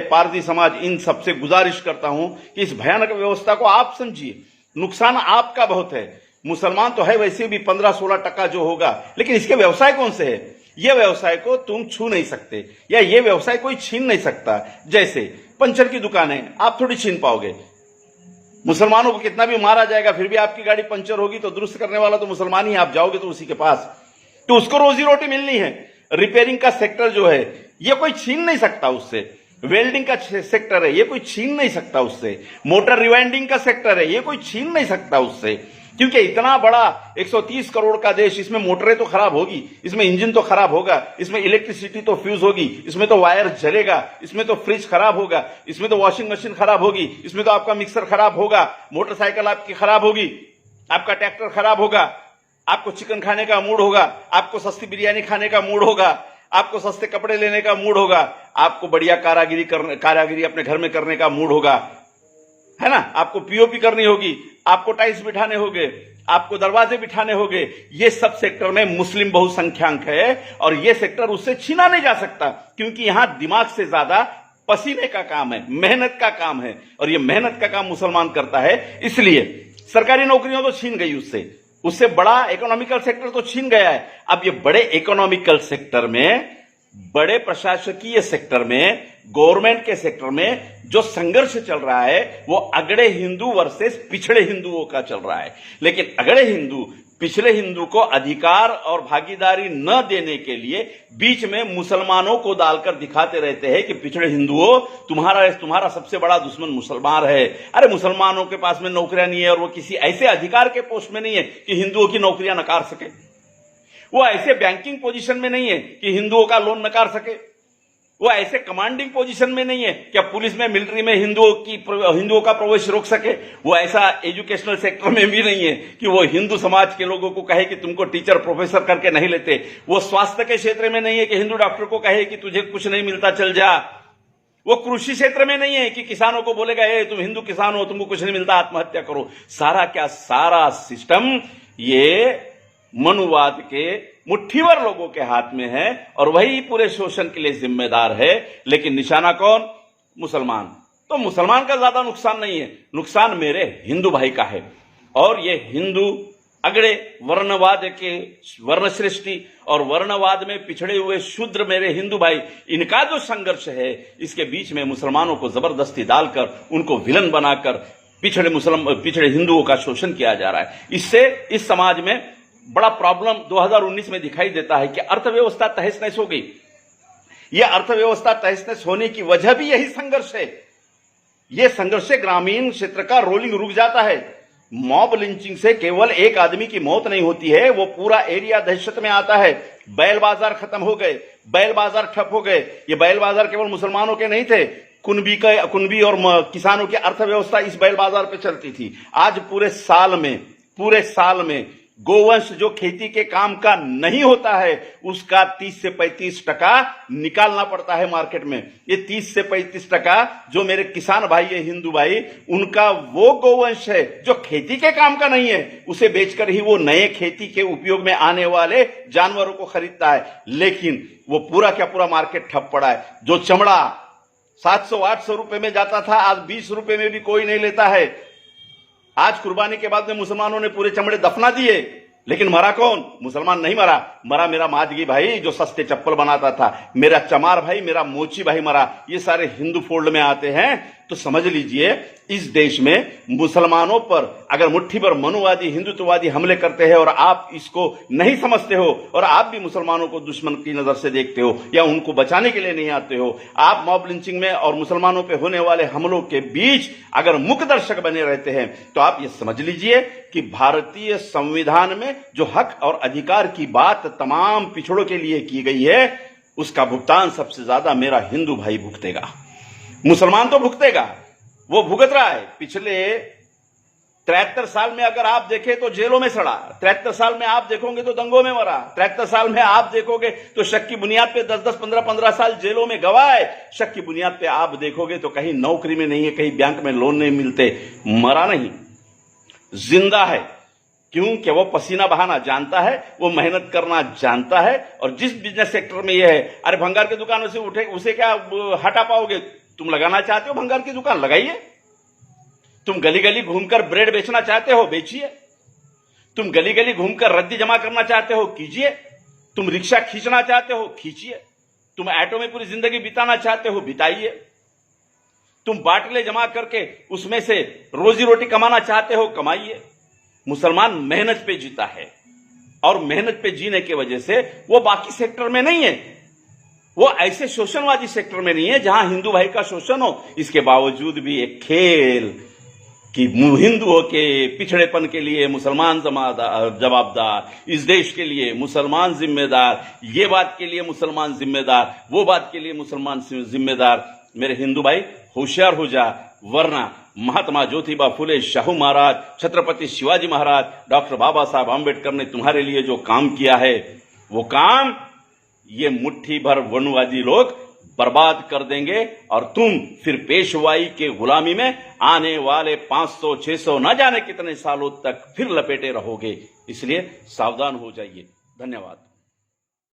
पारसी समाज इन सबसे गुजारिश करता हूं कि इस भयानक व्यवस्था को आप समझिए। नुकसान आपका बहुत है। मुसलमान तो है वैसे भी 15-16% जो होगा, लेकिन इसके व्यवसाय कौन से है? ये व्यवसाय को तुम छू नहीं सकते या ये व्यवसाय कोई छीन नहीं सकता। जैसे पंचर की दुकान है, आप थोड़ी छीन पाओगे। मुसलमानों को कितना भी मारा जाएगा फिर भी आपकी गाड़ी पंचर होगी तो दुरुस्त करने वाला तो मुसलमान ही, आप जाओगे तो उसी के पास, तो उसको रोजी रोटी मिलनी है। रिपेयरिंग का सेक्टर जो है ये कोई छीन नहीं सकता उससे। वेल्डिंग का सेक्टर है ये कोई छीन नहीं सकता उससे। मोटर रिवाइंडिंग का सेक्टर है ये कोई छीन नहीं सकता उससे, क्योंकि इतना बड़ा 130 करोड़ का देश, इसमें मोटरें तो खराब होगी, इसमें इंजन तो खराब होगा, इसमें इलेक्ट्रिसिटी तो फ्यूज होगी, इसमें तो वायर जलेगा, इसमें तो फ्रिज खराब होगा, इसमें तो वॉशिंग मशीन खराब होगी, इसमें तो आपका मिक्सर खराब होगा, मोटरसाइकिल आपकी खराब होगी, आपका ट्रैक्टर खराब होगा, आपको चिकन खाने का मूड होगा, आपको सस्ती बिरयानी खाने का मूड होगा, आपको सस्ते कपड़े लेने का मूड होगा, आपको बढ़िया कारागिरी अपने घर में करने का मूड होगा, है ना, आपको पीओपी करनी होगी, आपको टाइल्स बिठाने होंगे, आपको दरवाजे बिठाने होंगे। ये सब सेक्टर में मुस्लिम बहुसंख्यांक है और ये सेक्टर उससे छीना नहीं जा सकता, क्योंकि यहां दिमाग से ज्यादा पसीने का काम है, मेहनत का काम है, और ये मेहनत का काम मुसलमान करता है। इसलिए सरकारी नौकरियां तो छीन गई उससे बड़ा इकोनॉमिकल सेक्टर तो छीन गया है। अब ये बड़े इकोनॉमिकल सेक्टर में, बड़े प्रशासकीय सेक्टर में, गवर्नमेंट के सेक्टर में जो संघर्ष चल रहा है वो अगड़े हिंदू वर्सेस पिछड़े हिंदुओं का चल रहा है। लेकिन अगड़े हिंदू पिछड़े हिंदू को अधिकार और भागीदारी न देने के लिए बीच में मुसलमानों को डालकर दिखाते रहते हैं कि पिछड़े हिंदुओं, तुम्हारा सबसे बड़ा दुश्मन मुसलमान है। अरे मुसलमानों के पास में नौकरियां नहीं है और वो किसी ऐसे अधिकार के पोस्ट में नहीं है कि हिंदुओं की नौकरियां नकार सके। वो ऐसे बैंकिंग पोजीशन में नहीं है कि हिंदुओं का लोन नकार सके। वो ऐसे कमांडिंग पोजीशन में नहीं है कि अब पुलिस में, मिलिट्री में हिंदुओं का प्रवेश रोक सके। वो ऐसा एजुकेशनल सेक्टर में भी नहीं है कि वो हिंदू समाज के लोगों को कहे कि तुमको टीचर प्रोफेसर करके नहीं लेते। वो स्वास्थ्य के क्षेत्र में नहीं है कि हिंदू डॉक्टर को कहे कि तुझे कुछ नहीं मिलता चल जा। वो कृषि क्षेत्र में नहीं है कि किसानों को बोलेगा ए तुम हिंदू किसान हो, तुमको कुछ नहीं मिलता, आत्महत्या करो। सारा सिस्टम ये मनुवाद के मुट्ठीवर लोगों के हाथ में है और वही पूरे शोषण के लिए जिम्मेदार है। लेकिन निशाना कौन? मुसलमान। तो मुसलमान का ज्यादा नुकसान नहीं है, नुकसान मेरे हिंदू भाई का है। और ये हिंदू अगड़े वर्णवाद के वर्ण सृष्टि और वर्णवाद में पिछड़े हुए शूद्र मेरे हिंदू भाई, इनका जो संघर्ष है इसके बीच में मुसलमानों को जबरदस्ती डालकर उनको विलन बनाकर पिछड़े हिंदुओं का शोषण किया जा रहा है। इससे इस समाज में बड़ा प्रॉब्लम 2019 में दिखाई देता है कि अर्थव्यवस्था तहस नहस हो गई। यह अर्थव्यवस्था तहस नहस होने की वजह भी यही संघर्ष है। यह संघर्ष से ग्रामीण क्षेत्र का रोलिंग रुक जाता है। मॉब लिंचिंग से केवल एक आदमी की मौत नहीं होती है, वो पूरा एरिया दहशत में आता है। बैल बाजार खत्म हो गए, बैल बाजार ठप हो गए। ये बैल बाजार केवल मुसलमानों के नहीं थे, कुनबी और किसानों की अर्थव्यवस्था इस बैल बाजार पे चलती थी। आज पूरे साल में गोवंश जो खेती के काम का नहीं होता है उसका 30 से 35% निकालना पड़ता है मार्केट में। ये 30 से 35% जो मेरे किसान भाई है, हिंदू भाई, उनका वो गोवंश है जो खेती के काम का नहीं है, उसे बेचकर ही वो नए खेती के उपयोग में आने वाले जानवरों को खरीदता है। लेकिन वो पूरा क्या पूरा मार्केट ठप पड़ा है। जो चमड़ा 700-800 रुपए में जाता था आज 20 रुपए में भी कोई नहीं लेता है। आज कुर्बानी के बाद में मुसलमानों ने पूरे चमड़े दफना दिए, लेकिन मरा कौन? मुसलमान नहीं मरा मेरा माजगी भाई जो सस्ते चप्पल बनाता था, मेरा चमार भाई, मेरा मोची भाई मरा। ये सारे हिंदू फोल्ड में आते हैं। तो समझ लीजिए इस देश में मुसलमानों पर अगर मुट्ठी भर मनुवादी हिंदुत्ववादी हमले करते हैं और आप इसको नहीं समझते हो और आप भी मुसलमानों को दुश्मन की नजर से देखते हो या उनको बचाने के लिए नहीं आते हो, आप मॉब लिंचिंग में और मुसलमानों पे होने वाले हमलों के बीच अगर मुख्य दर्शक बने रहते हैं तो आप ये समझ लीजिए कि भारतीय संविधान में जो हक और अधिकार की बात तमाम पिछड़ों के लिए की गई है उसका भुगतान सबसे ज्यादा मेरा हिंदू भाई भुगतेगा। मुसलमान तो भुगतेगा, वो भुगत रहा है। पिछले 73 साल में अगर आप देखें तो जेलों में सड़ा, 73 साल में आप देखोगे तो दंगों में मरा, 73 साल में आप देखोगे तो शक की बुनियाद पे 10-10, 15-15 साल जेलों में गवाए, शक की बुनियाद पे आप देखोगे तो कहीं नौकरी में नहीं है, कहीं बैंक में लोन नहीं मिलते। मरा नहीं, जिंदा है। क्यों? कि वो पसीना बहाना जानता है, वो मेहनत करना जानता है। और जिस बिजनेस सेक्टर में ये है, अरे भंगार की दुकानों से उठे उसे क्या हटा पाओगे? तुम लगाना चाहते हो भंगार की दुकान, लगाइए। तुम गली गली घूमकर ब्रेड बेचना चाहते हो, बेचिए। तुम गली गली घूमकर रद्दी जमा करना चाहते हो, कीजिए। तुम रिक्शा खींचना चाहते हो, खींचिए। तुम ऑटो में पूरी जिंदगी बिताना चाहते हो, बिताइए। तुम बाटले जमा करके उसमें से रोजी रोटी कमाना चाहते हो, कमाइए। मुसलमान मेहनत पे जीता है, और मेहनत पे जीने की वजह से वो बाकी सेक्टर में नहीं है, वो ऐसे शोषणवादी सेक्टर में नहीं है जहां हिंदू भाई का शोषण हो। इसके बावजूद भी एक खेल कि हिंदुओं के पिछड़ेपन के लिए मुसलमान जवाबदार, इस देश के लिए मुसलमान जिम्मेदार, ये बात के लिए मुसलमान जिम्मेदार, वो बात के लिए मुसलमान जिम्मेदार। मेरे हिंदू भाई होशियार हो जा, वरना महात्मा ज्योतिबा फुले, शाहू महाराज, छत्रपति शिवाजी महाराज, डॉक्टर बाबा साहब आंबेडकर ने तुम्हारे लिए जो काम किया है, वो काम ये मुट्ठी भर वनवादी लोग बर्बाद कर देंगे, और तुम फिर पेशवाई के गुलामी में आने वाले 500, 600 न जाने कितने सालों तक फिर लपेटे रहोगे। इसलिए सावधान हो जाइए। धन्यवाद।